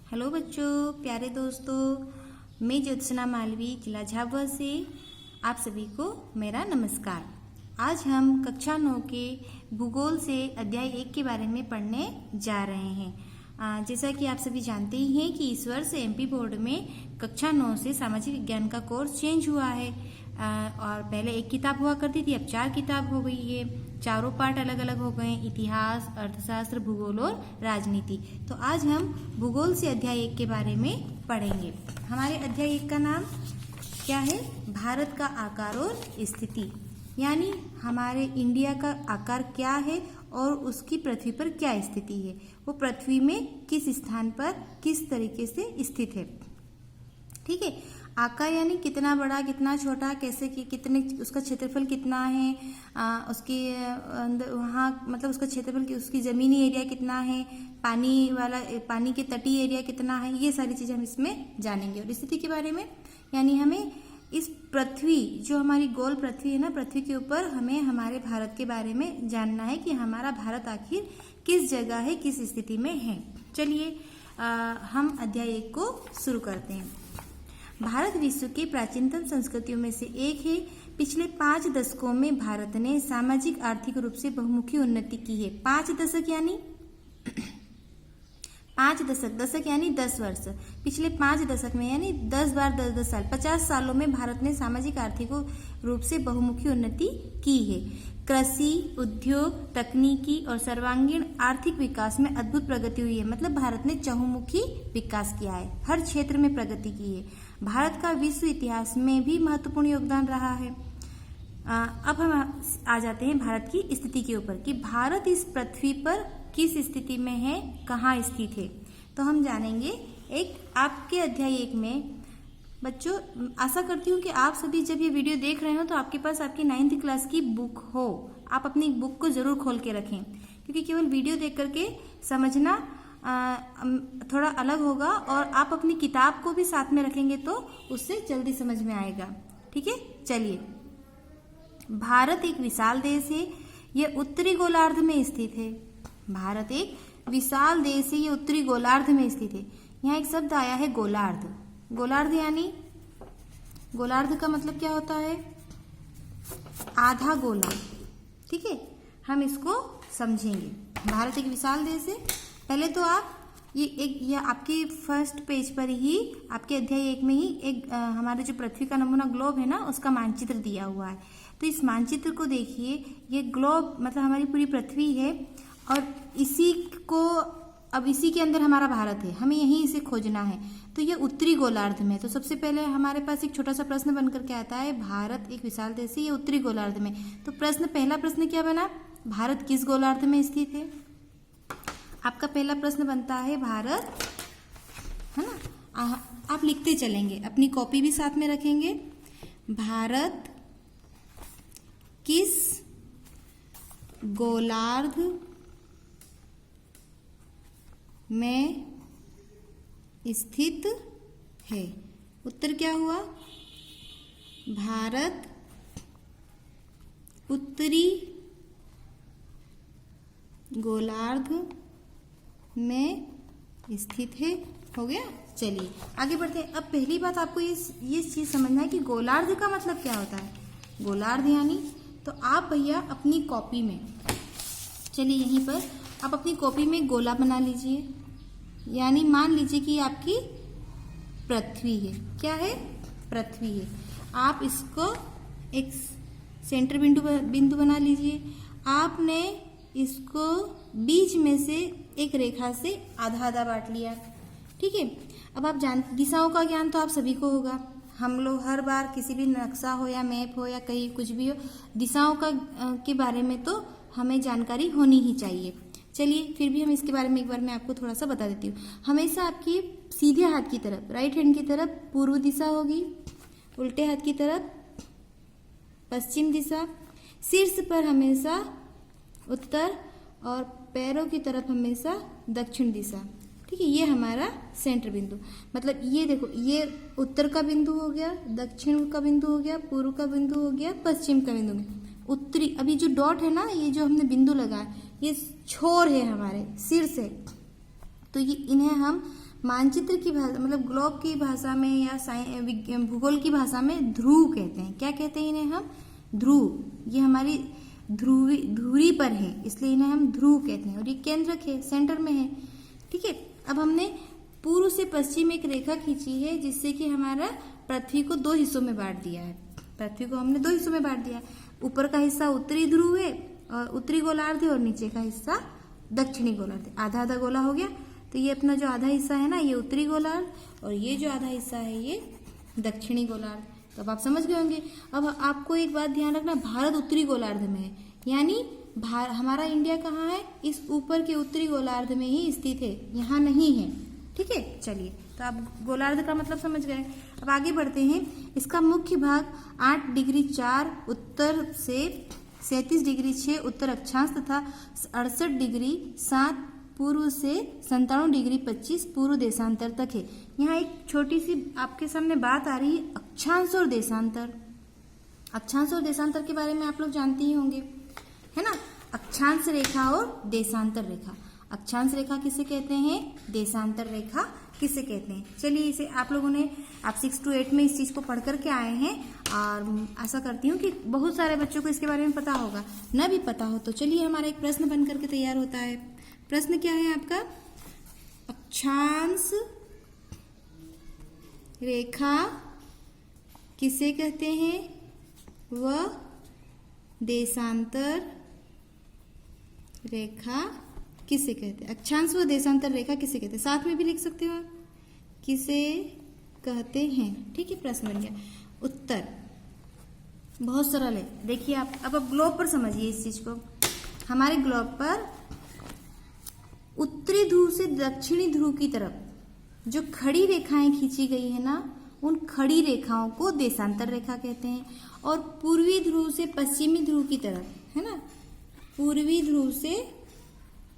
Hello बच्चों, प्यारे दोस्तों, मैं ज्योत्सना मालवी जिला झाबुआ से आप सभी को मेरा नमस्कार। आज हम कक्षा 9 के भूगोल से अध्याय 1 के बारे में पढ़ने जा रहे हैं। जैसा कि आप सभी जानते ही हैं कि इस वर्ष एमपी बोर्ड में कक्षा 9 से सामाजिक विज्ञान का कोर्स चेंज हुआ है और पहले एक किताब हुआ करती थी, अब 4 किताब हो गई है। चारों पार्ट अलग अलग हो गए, इतिहास, अर्थशास्त्र, भूगोल और राजनीति। तो आज हम भूगोल से अध्याय 1 के बारे में पढ़ेंगे। हमारे अध्याय 1 का नाम क्या है? भारत का आकार और स्थिति, यानी हमारे इंडिया का आकार क्या है और उसकी पृथ्वी पर क्या स्थिति है, वो पृथ्वी में किस स्थान पर किस तरीके से स्थित है। ठीक है, आकार यानी कितना बड़ा, कितना छोटा, कैसे कि कितने, उसका क्षेत्रफल कितना है, उसके अंदर वहाँ मतलब उसका क्षेत्रफल, उसकी जमीनी एरिया कितना है, पानी के तटीय एरिया कितना है, ये सारी चीजें हम इसमें जानेंगे। और स्थिति के बारे में यानी हमें इस पृथ्वी, जो हमारी गोल पृथ्वी है ना, पृथ्वी के ऊपर हमें हमारे भारत के बारे में जानना है कि हमारा भारत आखिर किस जगह है, किस स्थिति में है। चलिए हम अध्याय 1 को शुरू करते हैं। भारत विश्व के प्राचीनतम संस्कृतियों में से एक है। पिछले 5 दशकों में भारत ने सामाजिक आर्थिक रूप से बहुमुखी उन्नति की है। 5 दशक यानी 5 दशक यानी 10 वर्ष। पिछले 5 दशक में यानी 10 बार 10 साल, 50 सालों में भारत ने सामाजिक आर्थिक रूप से बहुमुखी उन्नति की है। कृषि, उद्योग, तकनीकी और सर्वांगीण आर्थिक विकास में अद्भुत प्रगति हुई है। मतलब भारत ने चहुमुखी विकास किया है, हर क्षेत्र में प्रगति की है। भारत का विश्व इतिहास में भी महत्वपूर्ण योगदान रहा है। अब हम आ जाते हैं भारत की स्थिति के ऊपर कि भारत इस पृथ्वी पर किस स्थिति में है, कहाँ स्थित है। तो हम जानेंगे एक आपके अध्याय 1 में। बच्चों, आशा करती हूँ कि आप सभी जब ये वीडियो देख रहे हो तो आपके पास आपकी 9th क्लास की बुक हो। आप अपनी बुक को जरूर खोल के रखें, क्योंकि केवल वीडियो देख करके समझना थोड़ा अलग होगा, और आप अपनी किताब को भी साथ में रखेंगे तो उससे जल्दी समझ में आएगा। ठीक है, चलिए। भारत एक विशाल देश है, यह उत्तरी गोलार्ध में स्थित है। भारत एक विशाल देश है, यह उत्तरी गोलार्ध में स्थित है। यहाँ एक शब्द आया है गोलार्ध। गोलार्ध यानी, गोलार्ध का मतलब क्या होता है? आधा गोला। ठीक है, हम इसको समझेंगे। भारत एक विशाल देश है। पहले तो आप ये आपके फर्स्ट पेज पर ही, आपके अध्याय 1 में ही एक हमारे जो पृथ्वी का नमूना ग्लोब है ना, उसका मानचित्र दिया हुआ है। तो इस मानचित्र को देखिए, ये ग्लोब मतलब हमारी पूरी पृथ्वी है, और इसी के अंदर हमारा भारत है। हमें यहीं इसे खोजना है। तो ये उत्तरी गोलार्ध में। तो सबसे पहले हमारे पास एक छोटा सा प्रश्न बनकर के आता है, भारत एक विशाल देश है, ये उत्तरी गोलार्ध में। तो पहला प्रश्न क्या बना? भारत किस गोलार्ध में स्थित है? आपका पहला प्रश्न बनता है भारत, है ना? आप लिखते चलेंगे, अपनी कॉपी भी साथ में रखेंगे। भारत किस गोलार्ध में स्थित है? उत्तर क्या हुआ? भारत उत्तरी गोलार्ध में स्थित है। हो गया। चलिए आगे बढ़ते हैं। अब पहली बात आपको ये चीज समझना है कि गोलार्ध का मतलब क्या होता है। गोलार्ध यानी, तो आप भैया अपनी कॉपी में, चलिए यहीं पर आप अपनी कॉपी में गोला बना लीजिए। यानी मान लीजिए कि आपकी पृथ्वी है। क्या है? पृथ्वी है। आप इसको एक सेंटर बिंदु बना लीजिए। आपने इसको बीच में से एक रेखा से आधा आधा बांट लिया। ठीक है, अब आप दिशाओं का ज्ञान तो आप सभी को होगा। हम लोग हर बार किसी भी नक्शा हो या मैप हो या कहीं कुछ भी हो, दिशाओं के बारे में तो हमें जानकारी होनी ही चाहिए। चलिए फिर भी हम इसके बारे में एक बार मैं आपको थोड़ा सा बता देती हूँ। हमेशा आपकी सीधे हाथ की तरफ, राइट हैंड की तरफ पूर्व दिशा होगी, उल्टे हाथ की तरफ पश्चिम दिशा, शीर्ष पर हमेशा उत्तर और पैरों की तरफ हमेशा दक्षिण दिशा। ठीक है, ये हमारा सेंटर बिंदु। मतलब ये देखो, ये उत्तर का बिंदु हो गया, दक्षिण का बिंदु हो गया, पूर्व का बिंदु हो गया, पश्चिम का बिंदु हो गया, उत्तरी। अभी जो डॉट है ना, ये जो हमने बिंदु लगाया, ये छोर है, हमारे शीर्ष है। तो ये इन्हें हम मानचित्र की भाषा मतलब ग्लोब की भाषा में या भूगोल की भाषा में ध्रुव कहते हैं। क्या कहते हैं इन्हें हम? ध्रुव। ये हमारी धुरी पर है, इसलिए इन्हें हम ध्रुव कहते हैं। और ये केंद्रक है, सेंटर में है। ठीक है, अब हमने पूर्व से पश्चिम एक रेखा खींची है जिससे कि हमारा पृथ्वी को 2 हिस्सों में बांट दिया है। पृथ्वी को हमने 2 हिस्सों में बांट दिया है। ऊपर का हिस्सा उत्तरी ध्रुव है और उत्तरी गोलार्ध है, और नीचे का हिस्सा दक्षिणी गोलार्ध है। आधा आधा गोला हो गया। तो ये अपना जो आधा हिस्सा है ना, ये उत्तरी गोलार्ध, और ये जो आधा हिस्सा है ये दक्षिणी गोलार्ध। तो अब आप समझ गए होंगे। अब आपको एक बात ध्यान रखना, भारत उत्तरी गोलार्ध में है, यानी हमारा इंडिया कहाँ है? इस ऊपर के उत्तरी गोलार्ध में ही स्थित है, यहाँ नहीं है। ठीक है, चलिए, तो आप गोलार्ध का मतलब समझ गए। अब आगे बढ़ते हैं। इसका मुख्य भाग 8 डिग्री 4 उत्तर से 37 डिग्री 6 उत्तर अक्षांश तथा 68 डिग्री 7 पूर्व से 97 डिग्री 25 पूर्व देशांतर तक है। यहाँ एक छोटी सी आपके सामने बात आ रही है, अक्षांश और देशांतर। अक्षांश और देशांतर के बारे में आप लोग जानते ही होंगे, है ना? अक्षांश रेखा और देशांतर रेखा। अक्षांश रेखा किसे कहते हैं? देशांतर रेखा किसे कहते हैं? चलिए, इसे आप लोगों ने 6 to 8 में इस चीज को पढ़ करके आए हैं, और आशा करती हूँ कि बहुत सारे बच्चों को इसके बारे में पता होगा। न भी पता हो तो चलिए, हमारा एक प्रश्न बन करके तैयार होता है। प्रश्न क्या है आपका? अक्षांश रेखा किसे कहते हैं व देशांतर रेखा किसे कहते हैं? अक्षांश व देशांतर रेखा किसे कहते हैं? साथ में भी लिख सकते हो, किसे कहते हैं। ठीक है, प्रश्न बन गया। उत्तर बहुत सरल है। देखिए आप ग्लोब पर समझिए इस चीज को। हमारे ग्लोब पर उत्तरी ध्रुव से दक्षिणी ध्रुव की तरफ जो खड़ी रेखाएं खींची गई है ना, उन खड़ी रेखाओं को देशांतर रेखा कहते हैं। और पूर्वी ध्रुव से पश्चिमी ध्रुव की तरफ, है ना, पूर्वी ध्रुव से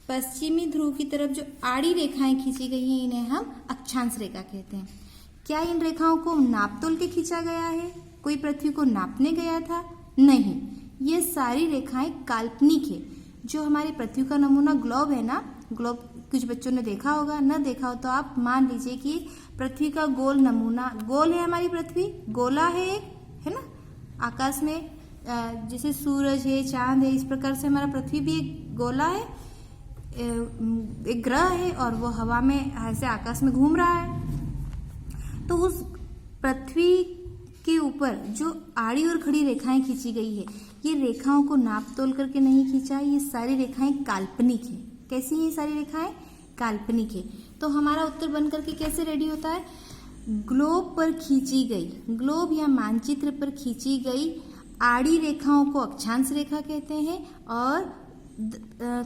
पश्चिमी ध्रुव की तरफ जो आड़ी रेखाएं खींची गई हैं, इन्हें हम अक्षांश रेखा कहते हैं। क्या इन रेखाओं को नापतोल के खींचा गया है? कोई पृथ्वी को नापने गया था? नहीं, ये सारी रेखाएं काल्पनिक है। जो हमारी पृथ्वी का नमूना ग्लोब है ना, ग्लोब कुछ बच्चों ने देखा होगा, न देखा हो तो आप मान लीजिए कि पृथ्वी का गोल नमूना, गोल है हमारी पृथ्वी, गोला है एक, है ना, आकाश में जैसे सूरज है, चांद है, इस प्रकार से हमारा पृथ्वी भी एक गोला है, एक ग्रह है, और वो हवा में ऐसे आकाश में घूम रहा है। तो उस पृथ्वी के ऊपर जो आड़ी और खड़ी रेखाएं खींची गई है, ये रेखाओं को नाप तोल करके नहीं खींचा है, ये सारी रेखाएं काल्पनिक है। कैसी हैं ये सारी रेखाएं? काल्पनिक है। तो हमारा उत्तर बन करके कैसे रेडी होता है? ग्लोब पर खींची गई, ग्लोब या मानचित्र पर खींची गई आड़ी रेखाओं को अक्षांश रेखा कहते हैं, और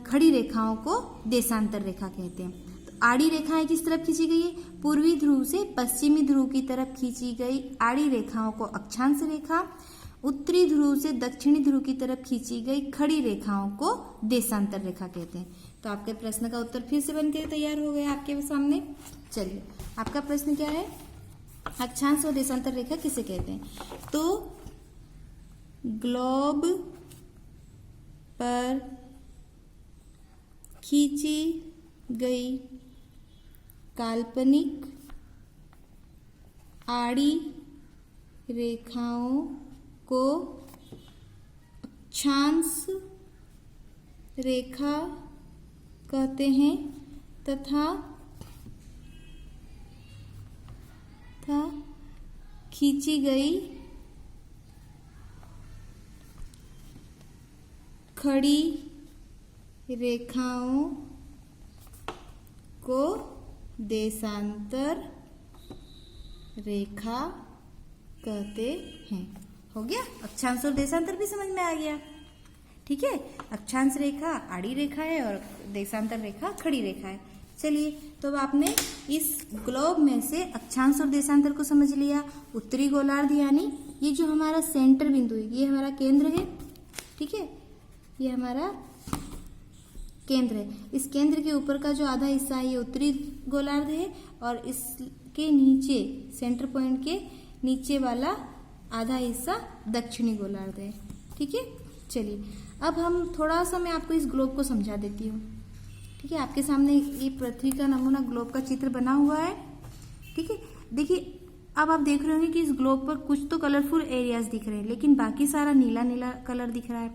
खड़ी रेखाओं को देशांतर रेखा कहते हैं। तो आड़ी रेखाएं किस तरफ खींची गई है? पूर्वी ध्रुव से पश्चिमी ध्रुव की तरफ खींची गई आड़ी रेखाओं को अक्षांश रेखा, उत्तरी ध्रुव से दक्षिणी ध्रुव की तरफ खींची गई खड़ी रेखाओं को देशांतर रेखा कहते हैं। तो आपके प्रश्न का उत्तर फिर से बनकर तैयार हो गया आपके सामने। चलिए, आपका प्रश्न क्या है? अक्षांश और देशांतर रेखा किसे कहते हैं? तो ग्लोब पर खींची गई काल्पनिक आड़ी रेखाओं को अक्षांश रेखा कहते हैं, तथा खींची गई खड़ी रेखाओं को देशांतर रेखा कहते हैं। हो गया, अक्षांश और देशांतर भी समझ में आ गया। ठीक है, अक्षांश रेखा आड़ी रेखा है और देशांतर रेखा खड़ी रेखा है। चलिए, तो अब आपने इस ग्लोब में से अक्षांश और देशांतर को समझ लिया। उत्तरी गोलार्ध यानी ये जो हमारा सेंटर बिंदु है, ये हमारा केंद्र है। ठीक है, ये हमारा केंद्र है। इस केंद्र के ऊपर का जो आधा हिस्सा है ये उत्तरी गोलार्ध है, और इसके नीचे सेंटर पॉइंट के नीचे वाला आधा हिस्सा दक्षिणी गोलार्ध है। ठीक है, चलिए अब हम थोड़ा सा मैं आपको इस ग्लोब को समझा देती हूँ। ठीक है, आपके सामने ये पृथ्वी का नमूना ग्लोब का चित्र बना हुआ है। ठीक है, देखिए अब आप देख रहे होंगे कि इस ग्लोब पर कुछ तो कलरफुल एरियाज दिख रहे हैं, लेकिन बाकी सारा नीला नीला कलर दिख रहा है।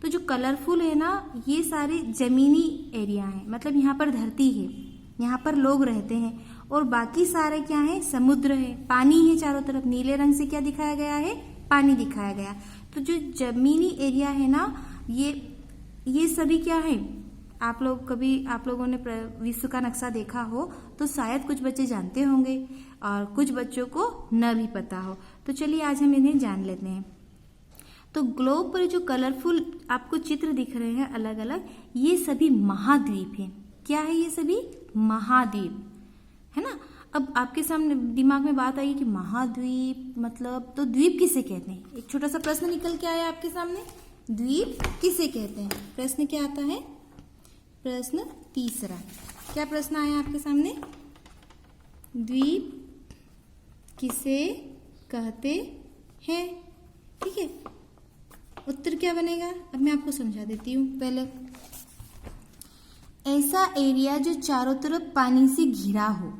तो जो कलरफुल है ना, ये सारे जमीनी एरिया हैं, मतलब यहाँ पर धरती है, यहाँ पर लोग रहते हैं, और बाकी सारे क्या है, समुद्र है, पानी है चारों तरफ। नीले रंग से क्या दिखाया गया है, पानी दिखाया गया। तो जो जमीनी एरिया है ना, ये सभी क्या है, आप लोगों ने विश्व का नक्शा देखा हो तो शायद कुछ बच्चे जानते होंगे और कुछ बच्चों को न भी पता हो। तो चलिए आज हम इन्हें जान लेते हैं। तो ग्लोब पर जो कलरफुल आपको चित्र दिख रहे हैं अलग अलग, ये सभी महाद्वीप हैं। क्या है ये सभी, महाद्वीप है ना। अब आपके सामने दिमाग में बात आई कि महाद्वीप मतलब, तो द्वीप किसे कहते हैं। एक छोटा सा प्रश्न निकल के आया आपके सामने, द्वीप किसे कहते हैं। प्रश्न क्या आता है, प्रश्न तीसरा, क्या प्रश्न आया आपके सामने, द्वीप किसे कहते हैं। ठीक है, उत्तर क्या बनेगा, अब मैं आपको समझा देती हूँ। पहले, ऐसा एरिया जो चारों तरफ पानी से घिरा हो,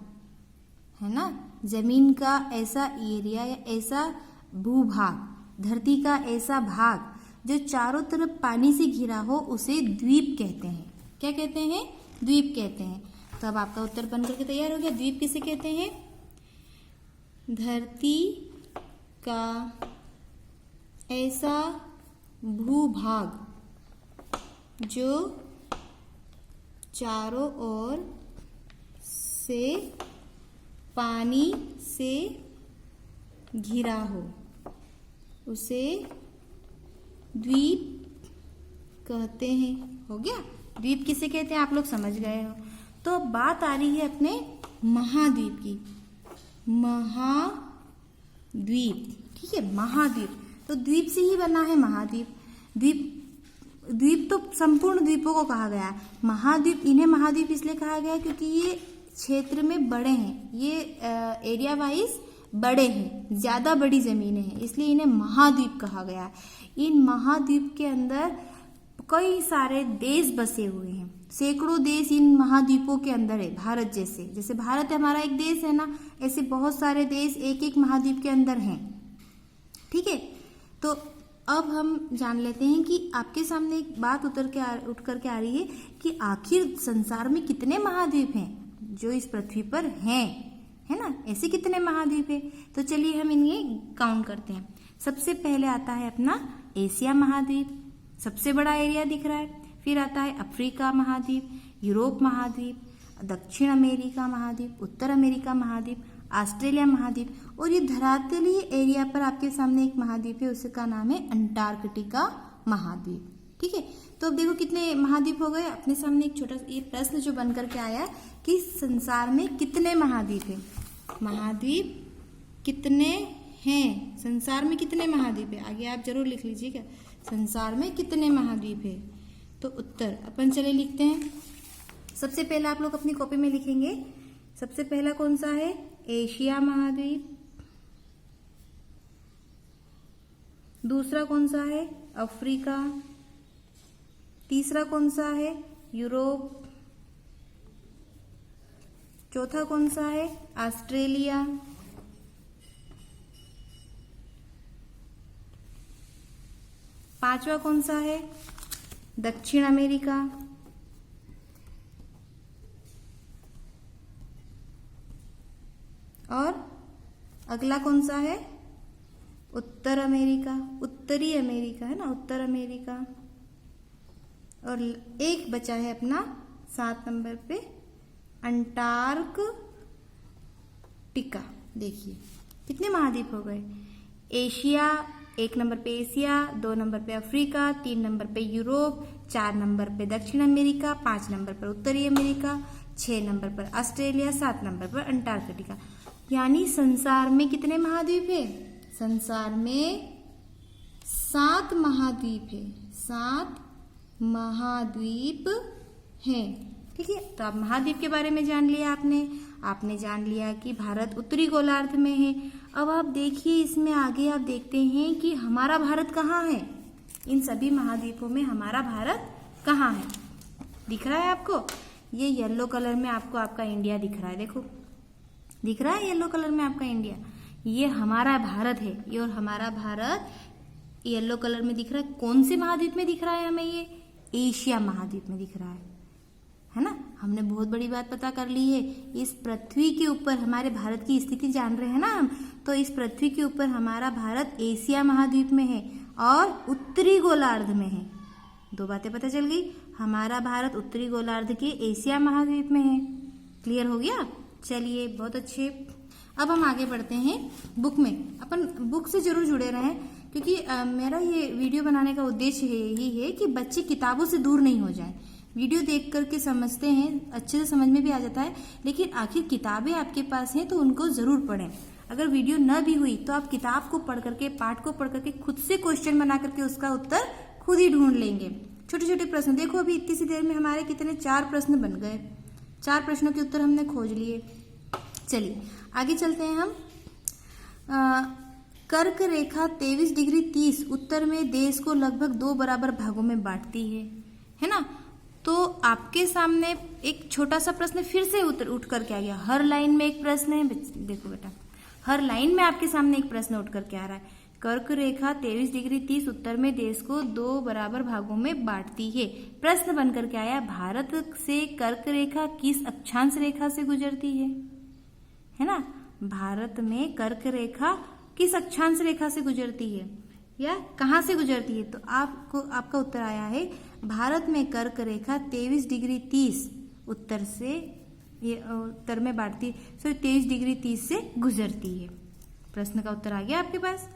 है ना, जमीन का ऐसा एरिया या ऐसा भूभाग, धरती का ऐसा भाग जो चारों तरफ पानी से घिरा हो, उसे द्वीप कहते हैं। क्या कहते हैं, द्वीप कहते हैं। तो अब आपका उत्तर बन करके तैयार हो गया। द्वीप किसे कहते हैं, धरती का ऐसा भूभाग जो चारों ओर से पानी से घिरा हो, उसे द्वीप कहते हैं। हो गया, द्वीप किसे कहते हैं आप लोग समझ गए हो। तो अब बात आ रही है अपने महाद्वीप की, महाद्वीप। ठीक है, महाद्वीप तो द्वीप से ही बना है महाद्वीप। द्वीप तो संपूर्ण द्वीपों को कहा गया है। महाद्वीप, इन्हें महाद्वीप इसलिए कहा गया क्योंकि ये क्षेत्र में बड़े हैं, ये एरिया वाइज बड़े हैं, ज्यादा बड़ी जमीनें हैं, इसलिए इन्हें महाद्वीप कहा गया है। इन महाद्वीप के अंदर कई सारे देश बसे हुए हैं, सैकड़ों देश इन महाद्वीपों के अंदर है। भारत जैसे भारत हमारा एक देश है ना, ऐसे बहुत सारे देश एक एक महाद्वीप के अंदर हैं। ठीक है, तो अब हम जान लेते हैं कि आपके सामने एक बात उठ करके आ रही है कि आखिर संसार में कितने महाद्वीप हैं जो इस पृथ्वी पर हैं, है ना, ऐसे कितने महाद्वीप है। तो चलिए हम इन्हें काउंट करते हैं। सबसे पहले आता है अपना एशिया महाद्वीप, सबसे बड़ा एरिया दिख रहा है। फिर आता है अफ्रीका महाद्वीप, यूरोप महाद्वीप, दक्षिण अमेरिका महाद्वीप, उत्तर अमेरिका महाद्वीप, ऑस्ट्रेलिया महाद्वीप, और ये धरातलीय एरिया पर आपके सामने एक महाद्वीप है, उसका नाम है अंटार्कटिका महाद्वीप। ठीक है, तो अब देखो कितने महाद्वीप हो गए। अपने सामने एक छोटा ये प्रश्न जो बन करके आया कि संसार में कितने महाद्वीप है, महाद्वीप कितने हैं, संसार में कितने महाद्वीप है, आगे आप जरूर लिख लीजिएगा, संसार में कितने महाद्वीप है। तो उत्तर अपन चले लिखते हैं। सबसे पहला आप लोग अपनी कॉपी में लिखेंगे, सबसे पहला कौन सा है, एशिया महाद्वीप। दूसरा कौन सा है, अफ्रीका। तीसरा कौन सा है, यूरोप। चौथा कौन सा है, ऑस्ट्रेलिया। पांचवा कौन सा है, दक्षिण अमेरिका। और अगला कौन सा है, उत्तर अमेरिका, उत्तरी अमेरिका है ना, उत्तर अमेरिका। और एक बचा है अपना 7 नंबर पे अंटार्कटिका। देखिए कितने महाद्वीप हो गए, एशिया 1 नंबर पे एशिया, 2 नंबर पे अफ्रीका, 3 नंबर पे यूरोप, 4 नंबर पे दक्षिण अमेरिका, 5 नंबर पर उत्तरी अमेरिका, 6 नंबर पर ऑस्ट्रेलिया, 7 नंबर पर अंटार्कटिका। यानी संसार में कितने महाद्वीप है, संसार में 7 महाद्वीप है, 7 महाद्वीप हैं। ठीक है, तो आप महाद्वीप के बारे में जान लिया आपने जान लिया कि भारत उत्तरी गोलार्ध में है। अब आप देखिए इसमें आगे आप देखते हैं कि हमारा भारत कहाँ है, इन सभी महाद्वीपों में हमारा भारत कहाँ है, दिख रहा है आपको। ये येलो कलर में आपको आपका इंडिया दिख रहा है, देखो दिख रहा है येलो कलर में आपका इंडिया, ये हमारा भारत है। ये और हमारा भारत येलो कलर में दिख रहा है। कौन से महाद्वीप में दिख रहा है हमें? ये एशिया महाद्वीप में दिख रहा है ना। हमने बहुत बड़ी बात पता कर ली है। इस पृथ्वी के ऊपर हमारे भारत की स्थिति जान रहे हैं ना हम, तो इस पृथ्वी के ऊपर हमारा भारत एशिया महाद्वीप में है और उत्तरी गोलार्ध में है। दो बातें पता चल गई, हमारा भारत उत्तरी गोलार्ध के एशिया महाद्वीप में है। क्लियर हो गया? चलिए बहुत अच्छे। अब हम आगे बढ़ते हैं बुक में। अपन बुक से जरूर जुड़े रहें, क्योंकि मेरा ये वीडियो बनाने का उद्देश्य यही है कि बच्चे किताबों से दूर नहीं हो जाएं। वीडियो देख करके समझते हैं, अच्छे से समझ में भी आ जाता है, लेकिन आखिर किताबें आपके पास हैं तो उनको जरूर पढ़ें। अगर वीडियो न भी हुई तो आप किताब को पढ़ करके, पाठ को पढ़ करके खुद से क्वेश्चन बना करके उसका उत्तर खुद ही ढूंढ लेंगे। छोटे छोटे प्रश्न देखो, अभी इतनी सी देर में हमारे कितने 4 प्रश्न बन गए। 4 प्रश्नों के उत्तर हमने खोज लिए। चलिए आगे चलते हैं हम। कर्क रेखा 23 डिग्री 30 उत्तर में देश को लगभग 2 बराबर भागों में बांटती है ना। तो आपके सामने एक छोटा सा प्रश्न फिर से उठ करके आ गया। हर लाइन में एक प्रश्न है, देखो बेटा, हर लाइन में आपके सामने एक प्रश्न उठ करके आ रहा है। कर्क रेखा 23 डिग्री 30 उत्तर में देश को 2 बराबर भागों में बांटती है। प्रश्न बन करके आया, भारत से कर्क रेखा किस अक्षांश रेखा से गुजरती है ना। भारत में कर्क रेखा किस अक्षांश रेखा से गुजरती है या कहाँ से गुजरती है? तो आपका उत्तर आया है, भारत में कर्क रेखा 23 डिग्री 30 उत्तर से, ये उत्तर में बांटती, 23 डिग्री 30 से गुजरती है। प्रश्न का उत्तर आ गया आपके पास।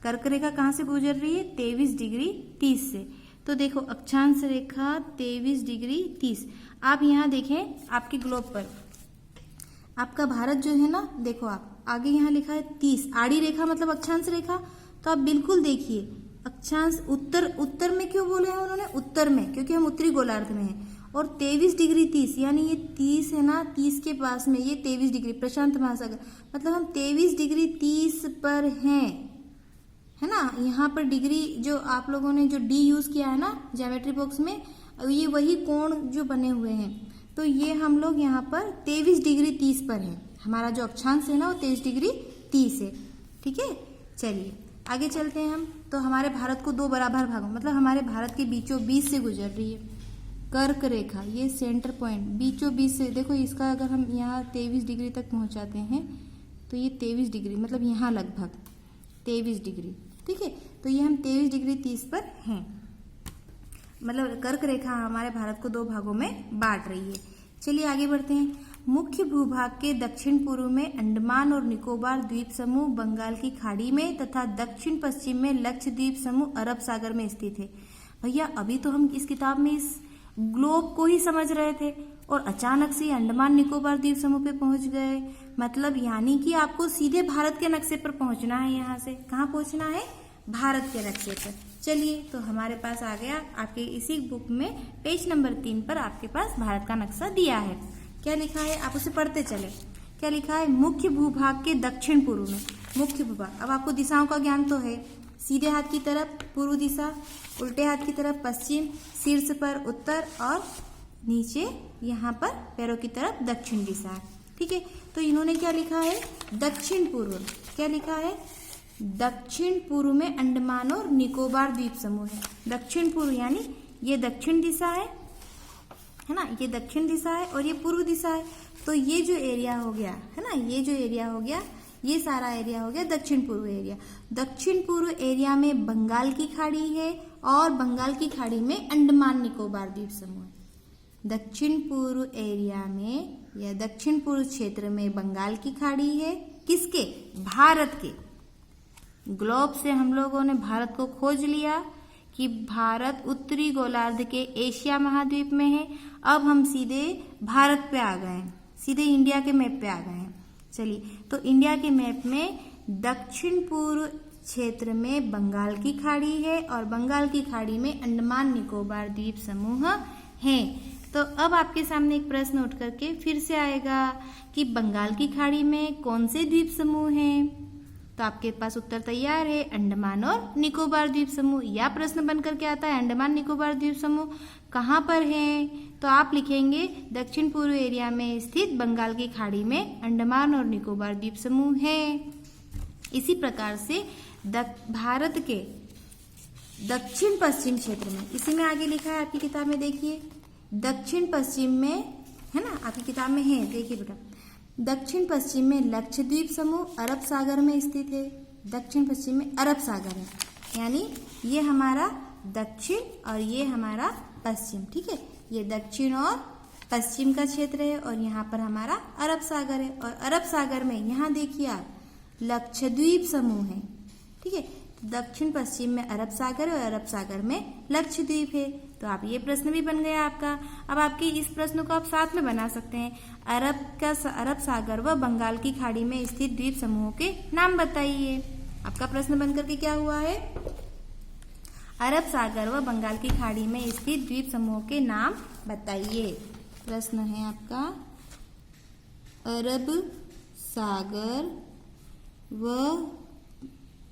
कर्क रेखा कहाँ से गुजर रही है? 23 डिग्री 30 से। तो देखो अक्षांश रेखा 23 डिग्री 30। आप यहाँ देखें आपके ग्लोब पर आपका भारत जो है ना, देखो आप आगे यहाँ लिखा है 30, आड़ी रेखा मतलब अक्षांश रेखा। तो आप बिल्कुल देखिए अक्षांश उत्तर में क्यों बोले हैं उन्होंने? उत्तर में, क्योंकि हम उत्तरी गोलार्ध में हैं। और 23 डिग्री 30 यानी ये 30 है ना, 30 के पास में ये 23 डिग्री प्रशांत महासागर, मतलब हम 23 डिग्री 30 पर हैं, है ना। यहाँ पर डिग्री जो आप लोगों ने जो डी यूज किया है ना ज्योमेट्री बॉक्स में, ये वही कोण जो बने हुए हैं। तो ये हम लोग यहाँ पर 23 डिग्री 30 पर हैं। हमारा जो अक्षांश है ना वो 23 डिग्री 30 है। ठीक है, चलिए आगे चलते हैं हम। तो हमारे भारत को 2 बराबर भागों, मतलब हमारे भारत के बीचों बीच से गुजर रही है कर्क रेखा। ये सेंटर पॉइंट बीचों बीच से, देखो इसका अगर हम यहाँ 23 डिग्री तक पहुँचाते हैं तो ये 23 डिग्री मतलब यहाँ लगभग 23 डिग्री। ठीक है, तो ये हम 23 डिग्री 30 पर हैं। मतलब कर्क रेखा हमारे भारत को 2 भागों में बांट रही है। चलिए आगे बढ़ते हैं। मुख्य भूभाग के दक्षिण पूर्व में अंडमान और निकोबार द्वीप समूह बंगाल की खाड़ी में तथा दक्षिण पश्चिम में लक्षद्वीप समूह अरब सागर में स्थित है। भैया अभी तो हम इस किताब में इस ग्लोब को ही समझ रहे थे और अचानक से अंडमान निकोबार द्वीप समूह पे पहुंच गए। मतलब यानी कि आपको सीधे भारत के नक्शे पर पहुंचना है। यहाँ से कहाँ पहुंचना है? भारत के नक्शे पर। चलिए तो हमारे पास आ गया, आपके इसी बुक में पेज नंबर 3 पर आपके पास भारत का नक्शा दिया है। क्या लिखा है आप उसे पढ़ते चले। क्या लिखा है? मुख्य भूभाग के दक्षिण पूर्व में। मुख्य भूभाग, अब आपको दिशाओं का ज्ञान तो है। सीधे हाथ की तरफ पूर्व दिशा, उल्टे हाथ की तरफ पश्चिम, शीर्ष पर उत्तर और नीचे यहाँ पर पैरों की तरफ दक्षिण दिशा। ठीक है, तो इन्होंने क्या लिखा है? दक्षिण पूर्व। क्या लिखा है? दक्षिण पूर्व में अंडमान और निकोबार द्वीप समूह है। दक्षिण पूर्व यानी ये दक्षिण दिशा है ना, ये दक्षिण दिशा है और ये पूर्व दिशा है। तो ये जो एरिया हो गया है ना, ये जो एरिया हो गया, ये सारा एरिया हो गया दक्षिण पूर्व एरिया। दक्षिण पूर्व एरिया में बंगाल की खाड़ी है और बंगाल की खाड़ी में अंडमान निकोबार द्वीप समूह है। दक्षिण पूर्व एरिया में या दक्षिण पूर्व क्षेत्र में बंगाल की खाड़ी है। किसके? भारत के। ग्लोब से हम लोगों ने भारत को खोज लिया कि भारत उत्तरी गोलार्ध के एशिया महाद्वीप में है। अब हम सीधे भारत पे आ गए हैं, सीधे इंडिया के मैप पे आ गए हैं। चलिए, तो इंडिया के मैप में दक्षिण पूर्व क्षेत्र में बंगाल की खाड़ी है और बंगाल की खाड़ी में अंडमान निकोबार द्वीप समूह है। तो अब आपके सामने एक प्रश्न उठ करके फिर से आएगा कि बंगाल की खाड़ी में कौन से द्वीप समूह हैं? तो आपके पास उत्तर तैयार है, अंडमान और निकोबार द्वीप समूह। या प्रश्न बन करके आता है अंडमान निकोबार द्वीप समूह कहाँ पर है, तो आप लिखेंगे दक्षिण पूर्व एरिया में स्थित बंगाल की खाड़ी में अंडमान और निकोबार द्वीप समूह है। इसी प्रकार से भारत के दक्षिण पश्चिम क्षेत्र में, इसी में आगे लिखा है आपकी किताब में, देखिए दक्षिण पश्चिम में है ना, आपकी किताब में है, देखिए बेटा, दक्षिण पश्चिम में लक्षद्वीप समूह अरब सागर में स्थित है। दक्षिण पश्चिम में अरब सागर है, यानी ये हमारा दक्षिण और ये हमारा पश्चिम, ठीक है, ये दक्षिण और पश्चिम का क्षेत्र है और यहाँ पर हमारा अरब सागर है। और अरब सागर में यहाँ देखिए आप लक्षद्वीप समूह है, ठीक है, तो दक्षिण पश्चिम में अरब सागर और अरब सागर में लक्षद्वीप है। तो आप ये प्रश्न भी बन गया आपका। अब आपके इस प्रश्न को आप साथ में बना सकते हैं, अरब सागर व बंगाल की खाड़ी में स्थित द्वीप समूहों के नाम बताइए। आपका प्रश्न बनकर के क्या हुआ है, अरब सागर व बंगाल की खाड़ी में स्थित द्वीप समूहों के नाम बताइए। प्रश्न है आपका, अरब सागर व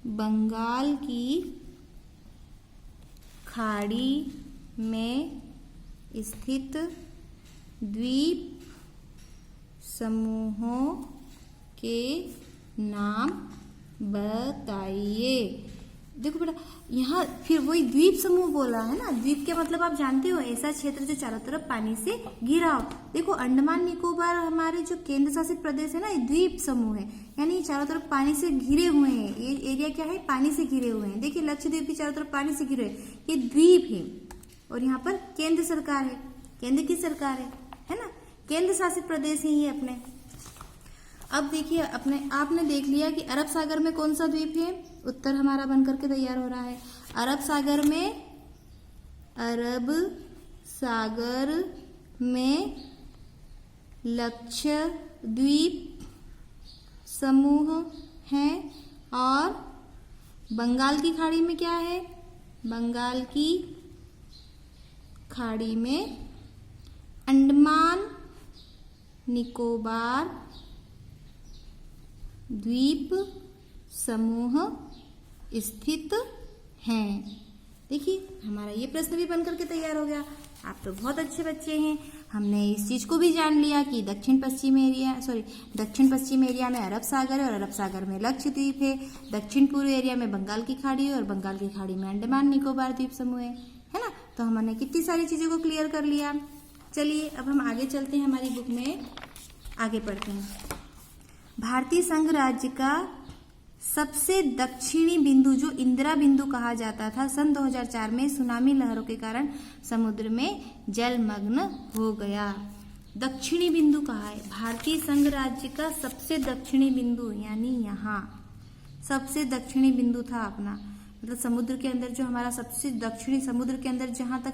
बंगाल की खाड़ी में स्थित द्वीप समूहों के नाम बताइए। देखो बेटा, यहाँ फिर वही द्वीप समूह बोला है ना, द्वीप के मतलब आप जानते हो ऐसा क्षेत्र जो चारों तरफ पानी से घिरा हो। देखो अंडमान निकोबार हमारे जो केंद्र शासित प्रदेश है ना, ये द्वीप समूह है, यानी चारों तरफ पानी से घिरे हुए हैं। ये एरिया क्या है, पानी से घिरे हुए हैं। देखिए लक्षद्वीप भी चारों तरफ पानी से घिरे, ये द्वीप है। और यहाँ पर केंद्र सरकार है, केंद्र की सरकार है ना, केंद्र शासित प्रदेश ही है अपने। अब देखिए आपने देख लिया कि अरब सागर में कौन सा द्वीप है, उत्तर हमारा बनकर के तैयार हो रहा है। अरब सागर में लक्षद्वीप समूह है और बंगाल की खाड़ी में क्या है, बंगाल की खाड़ी में अंडमान निकोबार द्वीप समूह स्थित हैं। देखिए हमारा ये प्रश्न भी बनकर के तैयार हो गया। आप तो बहुत अच्छे बच्चे हैं। हमने इस चीज को भी जान लिया कि दक्षिण पश्चिम एरिया में अरब सागर है और अरब सागर में लक्षद्वीप है। दक्षिण पूर्व एरिया में बंगाल की खाड़ी है और बंगाल की खाड़ी में अंडमान निकोबार द्वीप समूह है ना। तो हमने कितनी सारी चीजों को क्लियर कर लिया। चलिए अब हम आगे चलते हैं, हमारी बुक में आगे पढ़ते हैं। भारतीय संघ राज्य का सबसे दक्षिणी बिंदु जो इंदिरा बिंदु कहा जाता था, सन 2004 में सुनामी लहरों के कारण समुद्र में जलमग्न हो गया। दक्षिणी बिंदु कहा है, भारतीय संघ राज्य का सबसे दक्षिणी बिंदु, यानी यहाँ सबसे दक्षिणी बिंदु था अपना, मतलब समुद्र के अंदर जो हमारा सबसे दक्षिणी, समुद्र के अंदर जहां तक